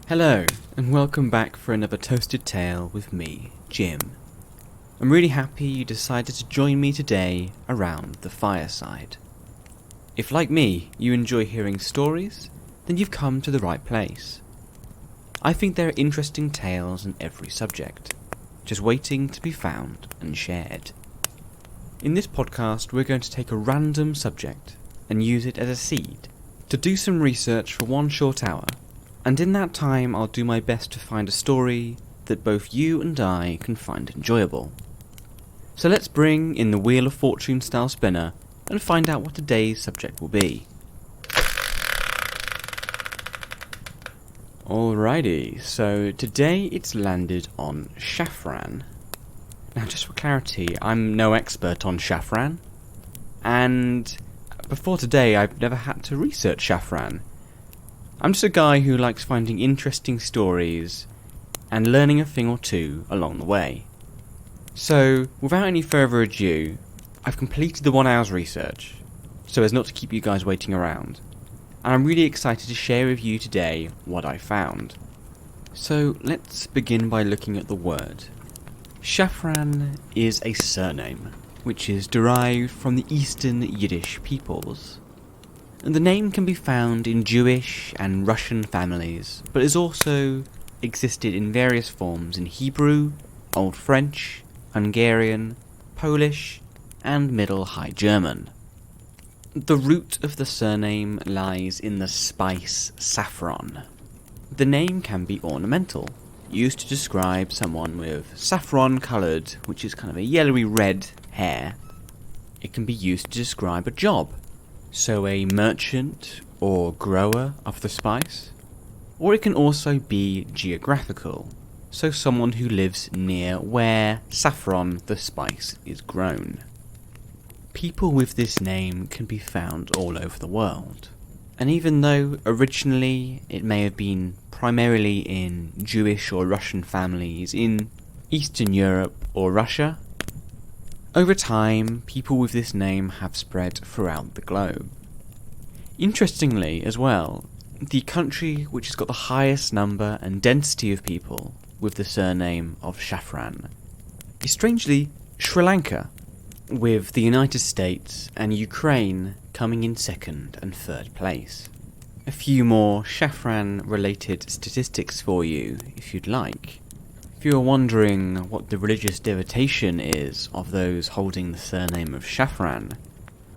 Hello, and welcome back for another Toasted Tale with me, Jim. I'm really happy you decided to join me today around the fireside. If, like me, you enjoy hearing stories, then you've come to the right place. I think there are interesting tales in every subject, just waiting to be found and shared. In this podcast, we're going to take a random subject and use it as a seed to do some research for one short hour. And in that time, I'll do my best to find a story that both you and I can find enjoyable. So let's bring in the Wheel of Fortune style spinner and find out what today's subject will be. Alrighty, so today it's landed on Shafran. Now just for clarity, I'm no expert on Shafran, and before today I've never had to research Shafran. I'm just a guy who likes finding interesting stories and learning a thing or two along the way. So, without any further ado, I've completed the 1 hour's research, so as not to keep you guys waiting around, and I'm really excited to share with you today what I found. So, let's begin by looking at the word. Shafran is a surname, which is derived from the Eastern Yiddish peoples. And the name can be found in Jewish and Russian families, but has also existed in various forms in Hebrew, Old French, Hungarian, Polish, and Middle High German. The root of the surname lies in the spice saffron. The name can be ornamental, used to describe someone with saffron-coloured, which is kind of a yellowy red, hair. It can be used to describe a job. So a merchant or grower of the spice, or it can also be geographical, so someone who lives near where saffron, the spice, is grown. People with this name can be found all over the world, and even though originally it may have been primarily in Jewish or Russian families in Eastern Europe or Russia, over time, people with this name have spread throughout the globe. Interestingly, as well, the country which has got the highest number and density of people with the surname of Shafran is strangely Sri Lanka, with the United States and Ukraine coming in second and third place. A few more Shafran-related statistics for you, if you'd like. If you are wondering what the religious devotion is of those holding the surname of Shafran,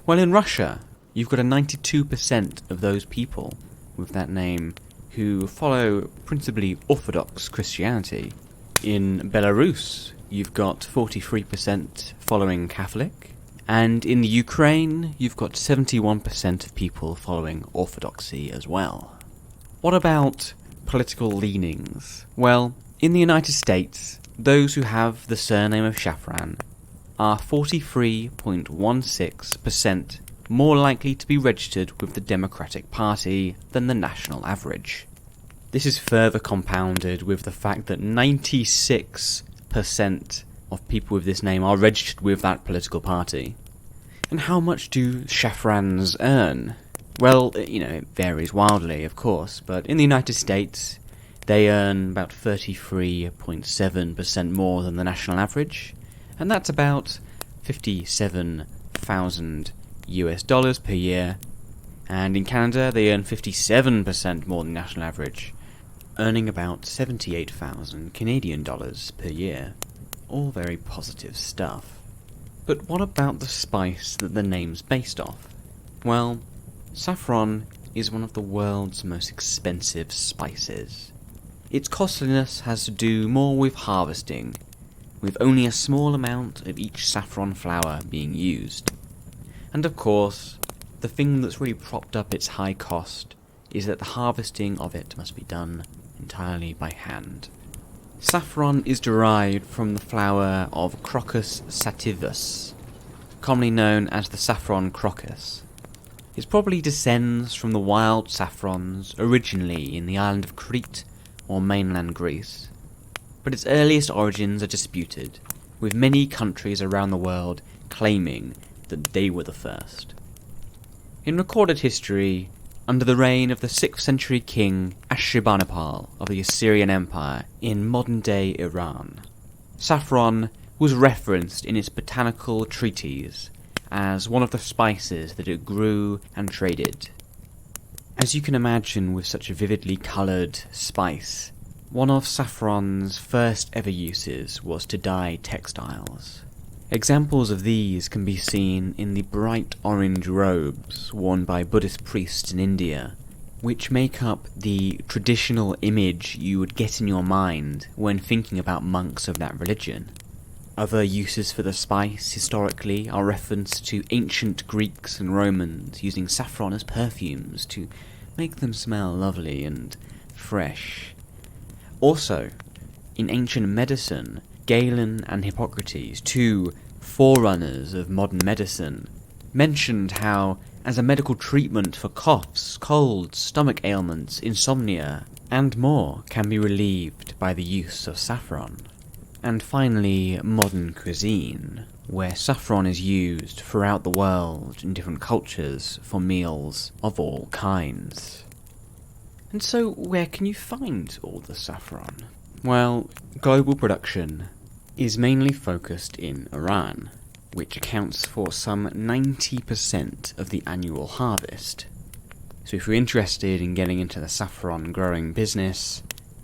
well, in Russia, you've got a 92% of those people with that name who follow principally Orthodox Christianity. In Belarus, you've got 43% following Catholic, and in the Ukraine, you've got 71% of people following Orthodoxy as well. What about political leanings? Well, in the United States, those who have the surname of Shafran are 43.16% more likely to be registered with the Democratic Party than the national average. This is further compounded with the fact that 96% of people with this name are registered with that political party. And how much do Shafrans earn? Well, it varies wildly, of course, but in the United States, they earn about 33.7% more than the national average, and that's about $57,000 US per year. And in Canada, they earn 57% more than the national average, earning about 78,000 Canadian dollars per year. All very positive stuff. But what about the spice that the name's based off? Well, saffron is one of the world's most expensive spices. Its costliness has to do more with harvesting, with only a small amount of each saffron flower being used. And of course, the thing that's really propped up its high cost is that the harvesting of it must be done entirely by hand. Saffron is derived from the flower of Crocus sativus, commonly known as the saffron crocus. It probably descends from the wild saffrons originally in the island of Crete or mainland Greece, but its earliest origins are disputed, with many countries around the world claiming that they were the first. In recorded history, under the reign of the 6th century king Ashurbanipal of the Assyrian Empire in modern-day Iran. Saffron was referenced in its botanical treatise as one of the spices that it grew and traded. As you can imagine, with such a vividly coloured spice, one of saffron's first ever uses was to dye textiles. Examples of these can be seen in the bright orange robes worn by Buddhist priests in India, which make up the traditional image you would get in your mind when thinking about monks of that religion. Other uses for the spice historically are referenced to ancient Greeks and Romans using saffron as perfumes to make them smell lovely and fresh. Also, in ancient medicine, Galen and Hippocrates, two forerunners of modern medicine, mentioned how, as a medical treatment for coughs, colds, stomach ailments, insomnia, and more, can be relieved by the use of saffron. And finally, modern cuisine, where saffron is used throughout the world in different cultures for meals of all kinds. And so, where can you find all the saffron? Well, global production is mainly focused in Iran, which accounts for some 90% of the annual harvest. So if you're interested in getting into the saffron growing business,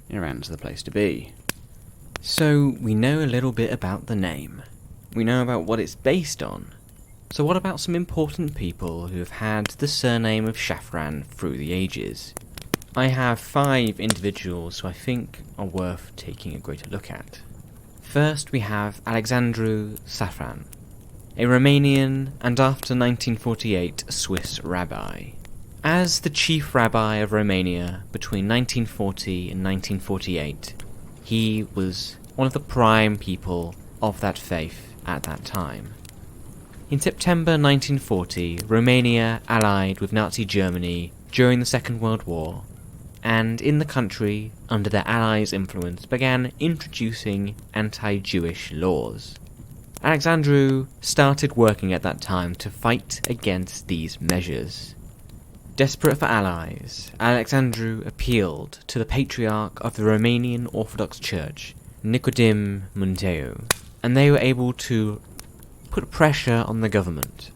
Iran's the place to be. So we know a little bit about the name. We know about what it's based on. So what about some important people who have had the surname of Shafran through the ages? I have 5 individuals who I think are worth taking a greater look at. First we have Alexandru Shafran, a Romanian and after 1948 Swiss rabbi. As the chief rabbi of Romania between 1940 and 1948, he was one of the prime people of that faith at that time. In September 1940, Romania allied with Nazi Germany during the Second World War, and in the country, under their allies' influence, began introducing anti-Jewish laws. Alexandru started working at that time to fight against these measures. Desperate for allies, Alexandru appealed to the Patriarch of the Romanian Orthodox Church, Nicodem Munteu, and they were able to put pressure on the government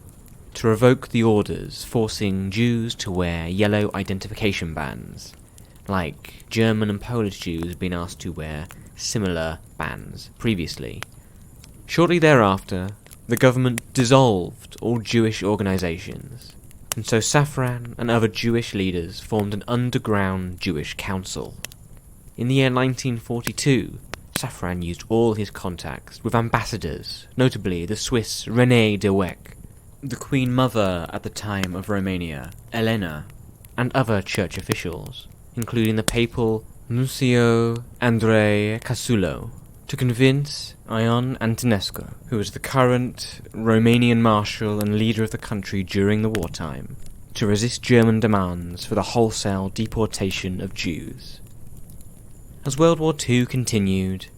to revoke the orders forcing Jews to wear yellow identification bands, like German and Polish Jews had been asked to wear similar bands previously. Shortly thereafter, the government dissolved all Jewish organisations, and so Shafran and other Jewish leaders formed an underground Jewish council. In the year 1942, Shafran used all his contacts with ambassadors, notably the Swiss René de Weck, the Queen Mother at the time of Romania, Elena, and other church officials, including the papal Nuncio Andrei Casulo, to convince Ion Antonescu, who was the current Romanian marshal and leader of the country during the wartime, to resist German demands for the wholesale deportation of Jews. As World War II continued,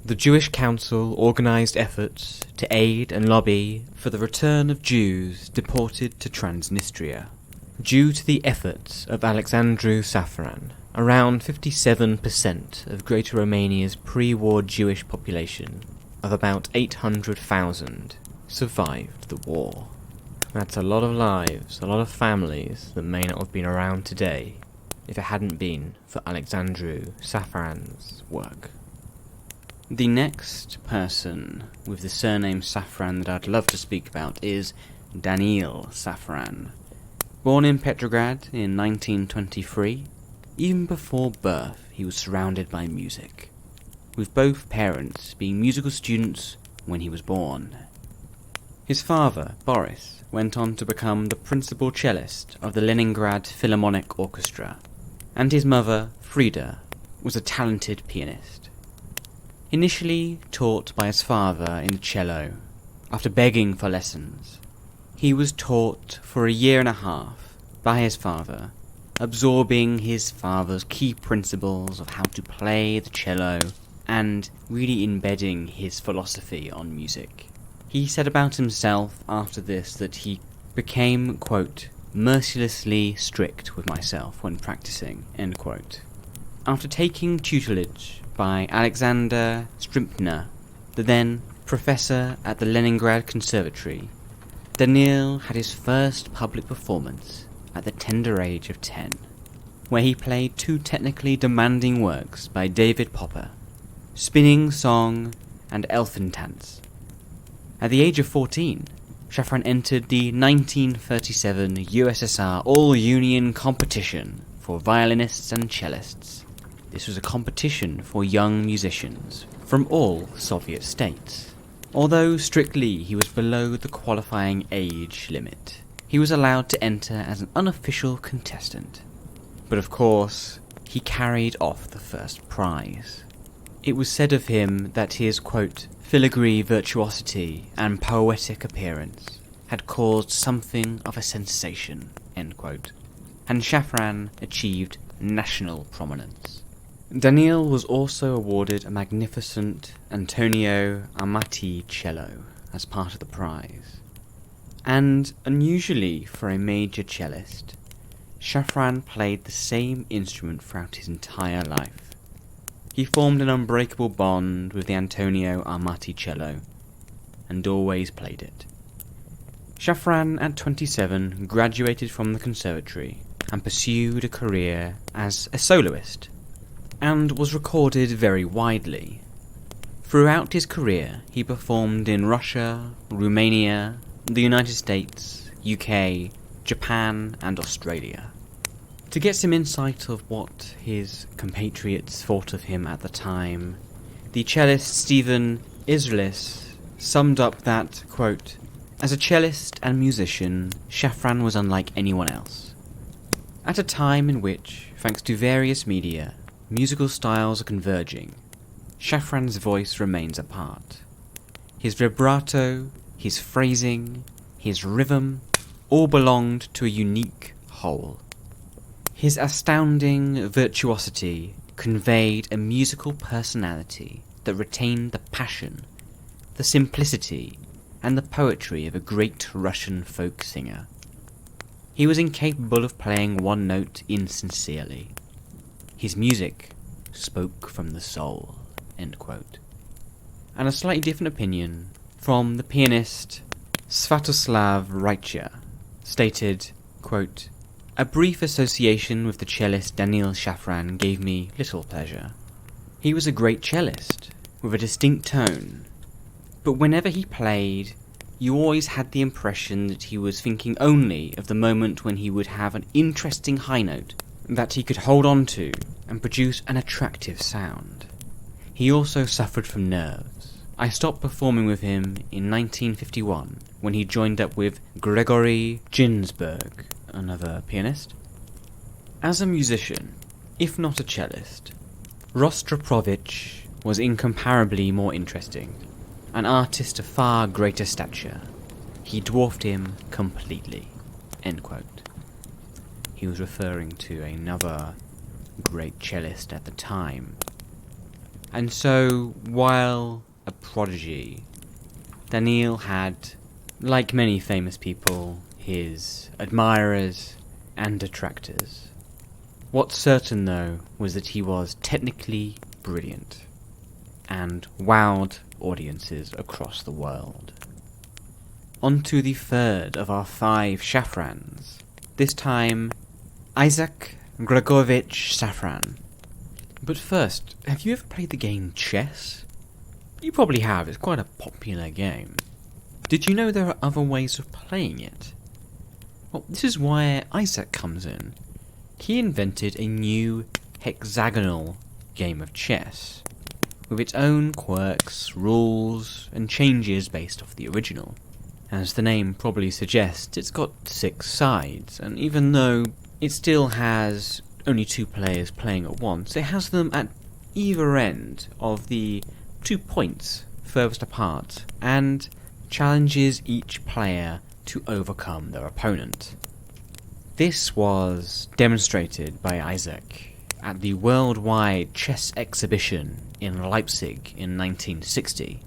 the Jewish Council organised efforts to aid and lobby for the return of Jews deported to Transnistria. Due to the efforts of Alexandru Shafran, around 57% of Greater Romania's pre-war Jewish population of about 800,000 survived the war. That's a lot of lives, a lot of families that may not have been around today if it hadn't been for Alexandru Shafran's work. The next person with the surname Shafran that I'd love to speak about is Daniil Shafran. Born in Petrograd in 1923, even before birth he was surrounded by music, with both parents being musical students when he was born. His father, Boris, went on to become the principal cellist of the Leningrad Philharmonic Orchestra, and his mother, Frida, was a talented pianist. Initially taught by his father in the cello, after begging for lessons, he was taught for a year and a half by his father, absorbing his father's key principles of how to play the cello and really embedding his philosophy on music. He said about himself after this that he became, quote, mercilessly strict with myself when practicing, end quote. After taking tutelage by Alexander Strimpner, the then professor at the Leningrad Conservatory, Daniil had his first public performance at the tender age of 10, where he played two technically demanding works by David Popper, Spinning Song and Elfentanz. At the age of 14, Shafran entered the 1937 USSR All-Union Competition for violinists and cellists. This was a competition for young musicians from all Soviet states. Although strictly he was below the qualifying age limit, he was allowed to enter as an unofficial contestant. But of course, he carried off the first prize. It was said of him that his, quote, filigree virtuosity and poetic appearance had caused something of a sensation, end quote, and Shafran achieved national prominence. Daniil was also awarded a magnificent Antonio Amati cello as part of the prize. And unusually for a major cellist, Shafran played the same instrument throughout his entire life. He formed an unbreakable bond with the Antonio Amati cello, and always played it. Shafran, at 27, graduated from the conservatory and pursued a career as a soloist, and was recorded very widely. Throughout his career, he performed in Russia, Romania, the United States, UK, Japan, and Australia. To get some insight of what his compatriots thought of him at the time, the cellist Stephen Israelis summed up that, quote, as a cellist and musician, Shafran was unlike anyone else. At a time in which, thanks to various media, musical styles are converging, Shafran's voice remains apart. His vibrato, his phrasing, his rhythm, all belonged to a unique whole. His astounding virtuosity conveyed a musical personality that retained the passion, the simplicity, and the poetry of a great Russian folk singer. He was incapable of playing one note insincerely. His music spoke from the soul, end quote. And a slightly different opinion from the pianist Svatoslav Reicha stated, quote, a brief association with the cellist Daniil Shafran gave me little pleasure. He was a great cellist, with a distinct tone, but whenever he played, you always had the impression that he was thinking only of the moment when he would have an interesting high note that he could hold on to and produce an attractive sound. He also suffered from nerves. I stopped performing with him in 1951 when he joined up with Gregory Ginsberg, another pianist. As a musician, if not a cellist, Rostropovich was incomparably more interesting, an artist of far greater stature. He dwarfed him completely, end quote. He was referring to another great cellist at the time. And so, while a prodigy, Daniil had, like many famous people, his admirers and detractors. What's certain, though, was that he was technically brilliant and wowed audiences across the world. On to the third of our 5 Shafrans, this time Isaac Gregorevich Shafran. But first, have you ever played the game chess? You probably have, it's quite a popular game. Did you know there are other ways of playing it? Well, this is where Isaac comes in. He invented a new hexagonal game of chess, with its own quirks, rules, and changes based off the original. As the name probably suggests, it's got 6 sides, and even though it still has only 2 players playing at once, it has them at either end of the 2 points furthest apart, and challenges each player to overcome their opponent. This was demonstrated by Isaac at the Worldwide Chess Exhibition in Leipzig in 1960.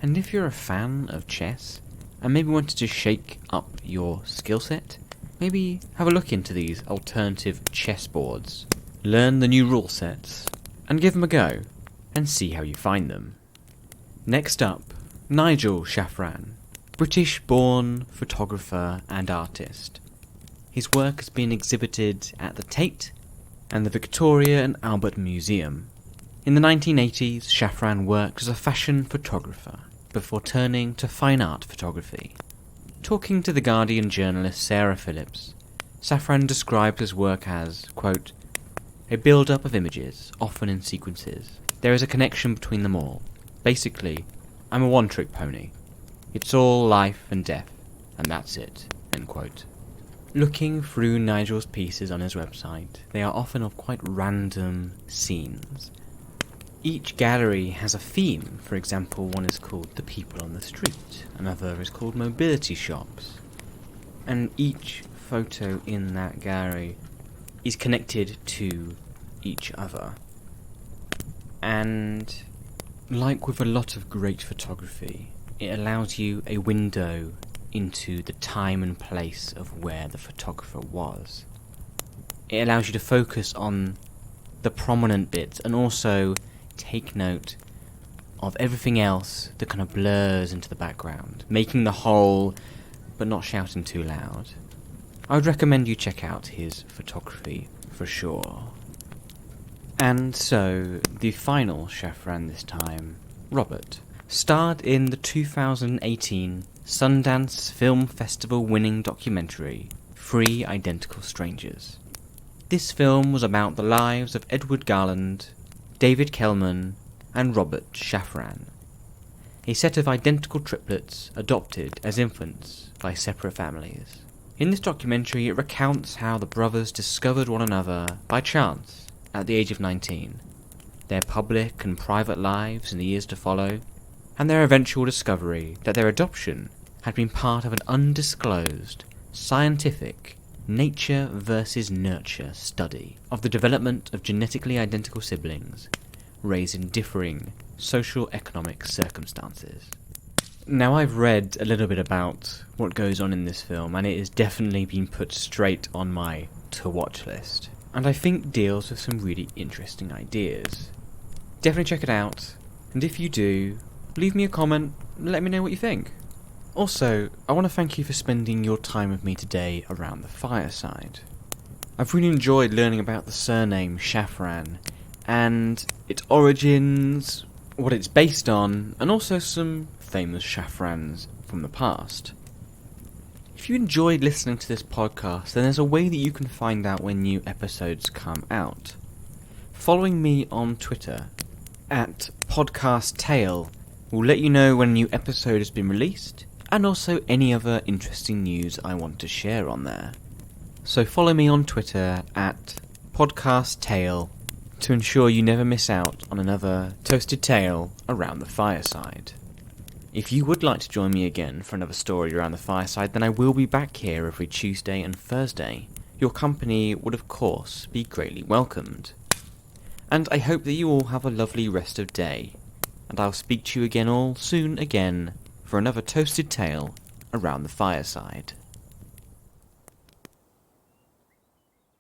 And if you're a fan of chess, and maybe wanted to shake up your skill set, maybe have a look into these alternative chessboards, learn the new rule sets, and give them a go, and see how you find them. Next up, Nigel Shafran, British-born photographer and artist. His work has been exhibited at the Tate and the Victoria and Albert Museum. In the 1980s, Shafran worked as a fashion photographer before turning to fine art photography. Talking to The Guardian journalist Sarah Phillips, Shafran described his work as, quote, a build-up of images, often in sequences. There is a connection between them all. Basically, I'm a one-trick pony. It's all life and death, and that's it, end quote. Looking through Nigel's pieces on his website, they are often of quite random scenes. Each gallery has a theme. For example, one is called The People on the Street, another is called Mobility Shops. And each photo in that gallery is connected to each other. And like with a lot of great photography, it allows you a window into the time and place of where the photographer was. It allows you to focus on the prominent bits and also take note of everything else that kind of blurs into the background, making the whole, but not shouting too loud. I would recommend you check out his photography for sure. And so, the final Shafran this time, Robert, starred in the 2018 Sundance Film Festival winning documentary, Three Identical Strangers. This film was about the lives of Edward Garland, David Kellman, and Robert Shafran, a set of identical triplets adopted as infants by separate families. In this documentary, it recounts how the brothers discovered one another by chance at the age of 19, their public and private lives in the years to follow, and their eventual discovery that their adoption had been part of an undisclosed, scientific, nature versus nurture study of the development of genetically identical siblings raised in differing social-economic circumstances. Now, I've read a little bit about what goes on in this film, and it has definitely been put straight on my to-watch list, and I think deals with some really interesting ideas. Definitely check it out, and if you do, leave me a comment and let me know what you think. Also, I want to thank you for spending your time with me today around the fireside. I've really enjoyed learning about the surname Shafran, and its origins, what it's based on, and also some famous Shafrans from the past. If you enjoyed listening to this podcast, then there's a way that you can find out when new episodes come out. Following me on Twitter, at podcasttale, will let you know when a new episode has been released, and also any other interesting news I want to share on there. So follow me on Twitter at podcasttale to ensure you never miss out on another toasted tale around the fireside. If you would like to join me again for another story around the fireside, then I will be back here every Tuesday and Thursday. Your company would of course be greatly welcomed. And I hope that you all have a lovely rest of day, and I'll speak to you again all soon again for another toasted tale around the fireside.